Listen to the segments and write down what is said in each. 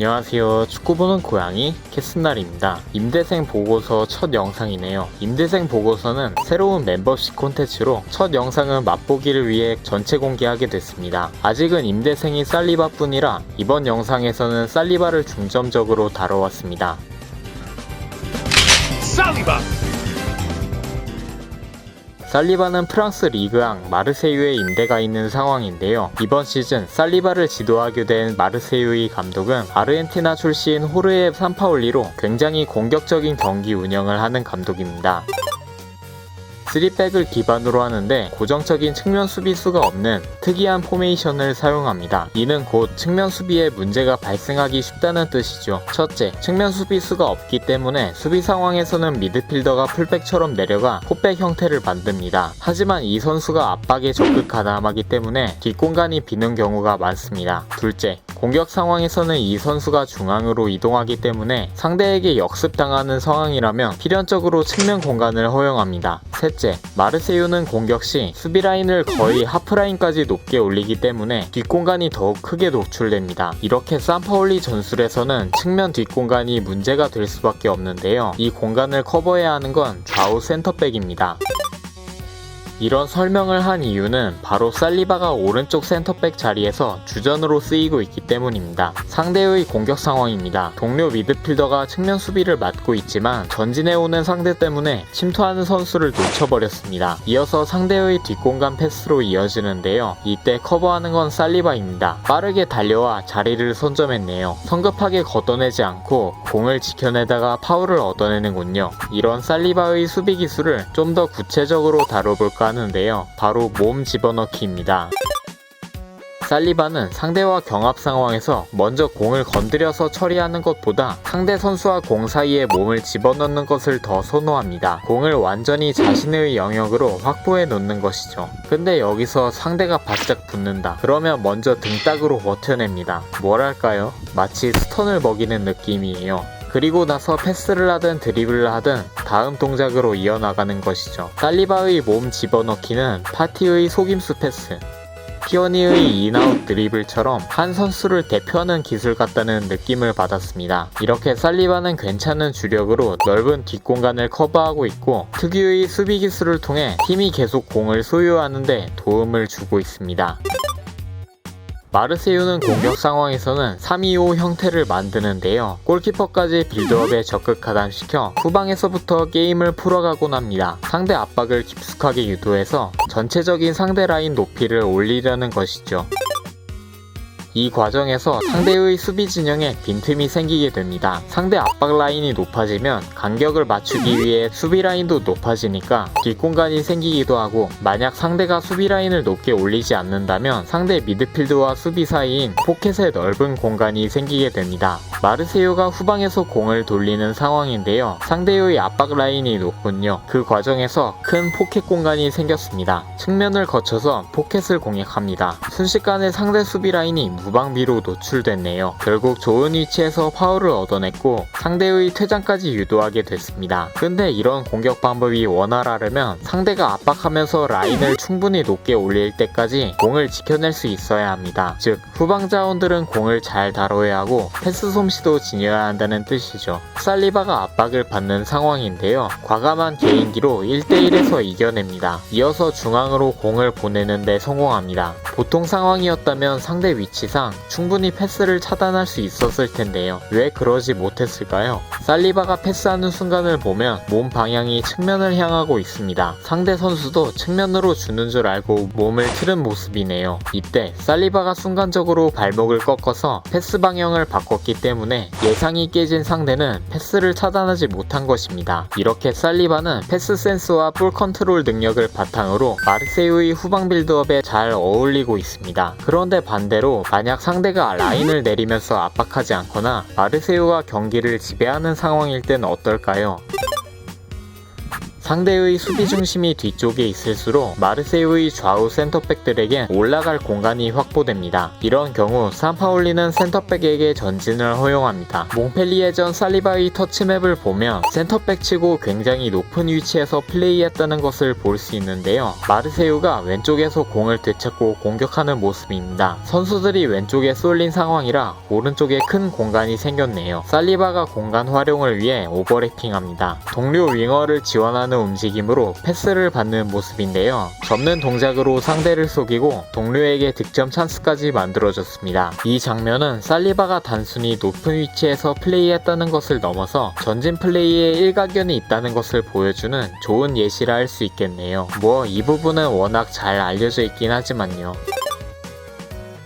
안녕하세요. 축구 보는 고양이 캐슨날입니다. 임대생 보고서 첫 영상이네요. 임대생 보고서는 새로운 멤버십 콘텐츠로 첫 영상은 맛보기를 위해 전체 공개하게 됐습니다. 아직은 임대생이 살리바 뿐이라 이번 영상에서는 살리바를 중점적으로 다뤄왔습니다. 살리바는 프랑스 리그앙 마르세유에 임대가 있는 상황인데요. 이번 시즌 살리바를 지도하게 된 마르세유의 감독은 아르헨티나 출신 호르헤 산파올리로 굉장히 공격적인 경기 운영을 하는 감독입니다. 3백을 기반으로 하는데 고정적인 측면 수비수가 없는 특이한 포메이션을 사용합니다. 이는 곧 측면 수비에 문제가 발생하기 쉽다는 뜻이죠. 첫째, 측면 수비수가 없기 때문에 수비 상황에서는 미드필더가 풀백처럼 내려가 포백 형태를 만듭니다. 하지만 이 선수가 압박에 적극 가담하기 때문에 뒷공간이 비는 경우가 많습니다. 둘째, 공격 상황에서는 이 선수가 중앙으로 이동하기 때문에 상대에게 역습당하는 상황이라면 필연적으로 측면 공간을 허용합니다. 셋째, 마르세유는 공격 시 수비 라인을 거의 하프라인까지 높게 올리기 때문에 뒷공간이 더욱 크게 노출됩니다. 이렇게 산파올리 전술에서는 측면 뒷공간이 문제가 될 수밖에 없는데요. 이 공간을 커버해야 하는 건 좌우 센터백입니다. 이런 설명을 한 이유는 바로 살리바가 오른쪽 센터백 자리에서 주전으로 쓰이고 있기 때문입니다. 상대의 공격 상황입니다. 동료 미드필더가 측면 수비를 맡고 있지만 전진해오는 상대 때문에 침투하는 선수를 놓쳐버렸습니다. 이어서 상대의 뒷공간 패스로 이어지는데요. 이때 커버하는 건 살리바입니다. 빠르게 달려와 자리를 선점했네요. 성급하게 걷어내지 않고 공을 지켜내다가 파울을 얻어내는군요. 이런 살리바의 수비 기술을 좀 더 구체적으로 다뤄볼까 하는데요. 바로 몸 집어넣기입니다. 살리바는 상대와 경합 상황에서 먼저 공을 건드려서 처리하는 것보다 상대 선수와 공 사이에 몸을 집어넣는 것을 더 선호합니다. 공을 완전히 자신의 영역으로 확보해 놓는 것이죠. 근데 여기서 상대가 바짝 붙는다. 그러면 먼저 등딱으로 버텨냅니다. 뭐랄까요? 마치 스턴을 먹이는 느낌이에요. 그리고 나서 패스를 하든 드리블을 하든 다음 동작으로 이어나가는 것이죠. 살리바의 몸 집어넣기는 파티의 속임수 패스, 피오니의 인아웃 드리블처럼 한 선수를 대표하는 기술 같다는 느낌을 받았습니다. 이렇게 살리바는 괜찮은 주력으로 넓은 뒷공간을 커버하고 있고 특유의 수비 기술을 통해 팀이 계속 공을 소유하는 데 도움을 주고 있습니다. 마르세유는 공격 상황에서는 3-2-5 형태를 만드는데요. 골키퍼까지 빌드업에 적극 가담시켜 후방에서부터 게임을 풀어가곤 합니다. 상대 압박을 깊숙하게 유도해서 전체적인 상대 라인 높이를 올리려는 것이죠. 이 과정에서 상대의 수비 진영에 빈틈이 생기게 됩니다. 상대 압박 라인이 높아지면 간격을 맞추기 위해 수비 라인도 높아지니까 뒷공간이 생기기도 하고, 만약 상대가 수비 라인을 높게 올리지 않는다면 상대 미드필드와 수비 사이인 포켓의 넓은 공간이 생기게 됩니다. 마르세유가 후방에서 공을 돌리는 상황인데요. 상대의 압박 라인이 높군요. 그 과정에서 큰 포켓 공간이 생겼습니다. 측면을 거쳐서 포켓을 공략합니다. 순식간에 상대 수비 라인이 무방비로 노출됐네요. 결국 좋은 위치에서 파울을 얻어냈고 상대의 퇴장까지 유도하게 됐습니다. 근데 이런 공격 방법이 원활하려면 상대가 압박하면서 라인을 충분히 높게 올릴 때까지 공을 지켜낼 수 있어야 합니다. 즉 후방 자원들은 공을 잘 다뤄야 하고 패스 솜씨도 지녀야 한다는 뜻이죠. 살리바가 압박을 받는 상황인데요. 과감한 개인기로 1대1에서 이겨냅니다. 이어서 중앙으로 공을 보내는 데 성공합니다. 보통 상황이었다면 상대 위치상 충분히 패스를 차단할 수 있었을 텐데요. 왜 그러지 못했을까요? 살리바가 패스하는 순간을 보면 몸 방향이 측면을 향하고 있습니다. 상대 선수도 측면으로 주는 줄 알고 몸을 틀은 모습이네요. 이때 살리바가 순간적으로 발목을 꺾어서 패스 방향을 바꿨기 때문에 예상이 깨진 상대는 패스를 차단하지 못한 것입니다. 이렇게 살리바는 패스 센스와 볼 컨트롤 능력을 바탕으로 마르세유의 후방 빌드업에 잘 어울리고 있습니다. 그런데 반대로 만약 상대가 라인을 내리면서 압박하지 않거나 마르세유가 경기를 지배하는 상황일 땐 어떨까요? 상대의 수비 중심이 뒤쪽에 있을수록 마르세유의 좌우 센터백들에겐 올라갈 공간이 확보됩니다. 이런 경우 산파올리는 센터백에게 전진을 허용합니다. 몽펠리에전 살리바의 터치맵을 보면 센터백 치고 굉장히 높은 위치에서 플레이했다는 것을 볼 수 있는데요. 마르세유가 왼쪽에서 공을 되찾고 공격하는 모습입니다. 선수들이 왼쪽에 쏠린 상황이라 오른쪽에 큰 공간이 생겼네요. 살리바가 공간 활용을 위해 오버래핑합니다. 동료 윙어를 지원하는 움직임으로 패스를 받는 모습인데요. 접는 동작으로 상대를 속이고 동료에게 득점 찬스까지 만들어줬습니다. 이 장면은 살리바가 단순히 높은 위치에서 플레이했다는 것을 넘어서 전진 플레이에 일가견이 있다는 것을 보여주는 좋은 예시라 할 수 있겠네요. 뭐 이 부분은 워낙 잘 알려져 있긴 하지만요.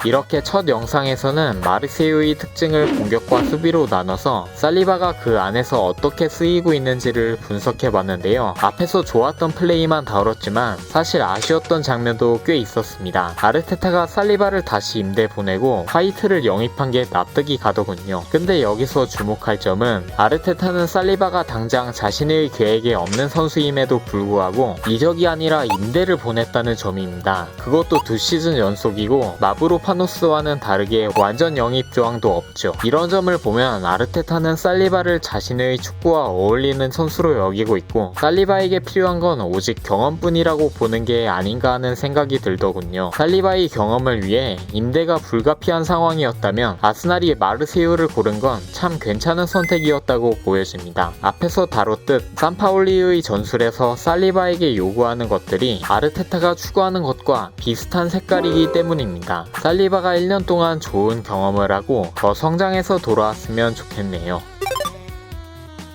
이렇게 첫 영상에서는 마르세유의 특징을 공격과 수비로 나눠서 살리바가 그 안에서 어떻게 쓰이고 있는지를 분석해봤는데요. 앞에서 좋았던 플레이만 다뤘지만 사실 아쉬웠던 장면도 꽤 있었습니다. 아르테타가 살리바를 다시 임대 보내고 화이트를 영입한 게 납득이 가더군요. 근데 여기서 주목할 점은 아르테타는 살리바가 당장 자신의 계획에 없는 선수임에도 불구하고 이적이 아니라 임대를 보냈다는 점입니다. 그것도 2시즌 연속이고 마브로파노스와는 다르게 완전 영입 조항도 없죠. 이런 점을 보면 아르테타는 살리바를 자신의 축구와 어울리는 선수로 여기고 있고 살리바에게 필요한 건 오직 경험뿐이라고 보는 게 아닌가 하는 생각이 들더군요. 살리바의 경험을 위해 임대가 불가피한 상황이었다면 아스날이 마르세유를 고른 건 참 괜찮은 선택이었다고 보여집니다. 앞에서 다뤘듯 산파올리의 전술에서 살리바에게 요구하는 것들이 아르테타가 추구하는 것과 비슷한 색깔이기 때문입니다. 살리바가 1년 동안 좋은 경험을 하고 더 성장해서 돌아왔으면 좋겠네요.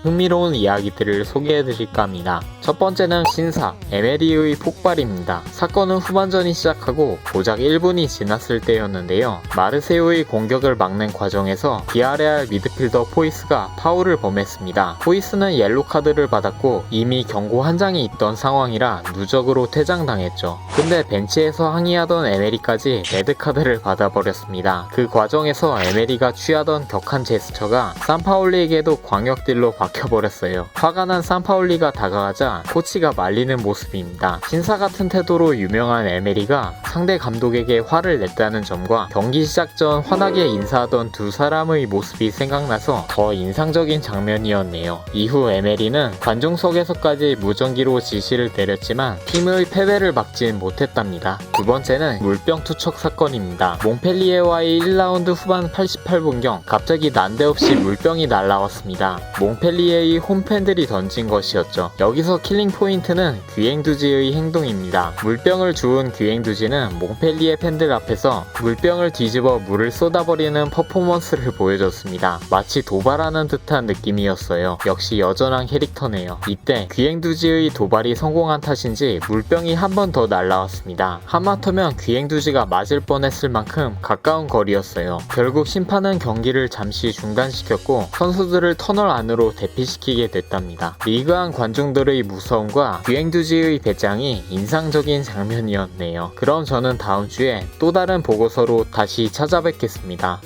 흥미로운 이야기들을 소개해드릴까 합니다. 첫 번째는 신사, 에메리의 폭발입니다. 사건은 후반전이 시작하고 고작 1분이 지났을 때였는데요. 마르세유의 공격을 막는 과정에서 비아레알 미드필더 포이스가 파울을 범했습니다. 포이스는 옐로 카드를 받았고 이미 경고 한 장이 있던 상황이라 누적으로 퇴장당했죠. 근데 벤치에서 항의하던 에메리까지 레드카드를 받아버렸습니다. 그 과정에서 에메리가 취하던 격한 제스처가 산파올리에게도 광역딜로 박혀버렸어요. 화가 난 산파올리가 다가가자 코치가 말리는 모습입니다. 신사 같은 태도로 유명한 에메리가 상대 감독에게 화를 냈다는 점과 경기 시작 전 환하게 인사하던 두 사람의 모습이 생각나서 더 인상적인 장면이었네요. 이후 에메리는 관중석에서까지 무전기로 지시를 내렸지만 팀의 패배를 막진 못했답니다. 두 번째는 물병 투척 사건입니다. 몽펠리에와의 1라운드 후반 88분경 갑자기 난데없이 물병이 날라왔습니다. 몽펠리에의 홈팬들이 던진 것이었죠. 여기서 킬링 포인트는 귀행두지의 행동입니다. 물병을 주운 귀행두지는 몽펠리에 팬들 앞에서 물병을 뒤집어 물을 쏟아버리는 퍼포먼스를 보여줬습니다. 마치 도발하는 듯한 느낌이었어요. 역시 여전한 캐릭터네요. 이때 귀행두지의 도발이 성공한 탓인지 물병이 한 번 더 날라왔습니다. 하마터면 귀행두지가 맞을 뻔했을 만큼 가까운 거리였어요. 결국 심판은 경기를 잠시 중단시켰고 선수들을 터널 안으로 대피시키게 됐답니다. 리그안 관중들의 무서움과 귀행두지의 배짱이 인상적인 장면이었네요. 그럼 저는 다음 주에 또 다른 보고서로 다시 찾아뵙겠습니다.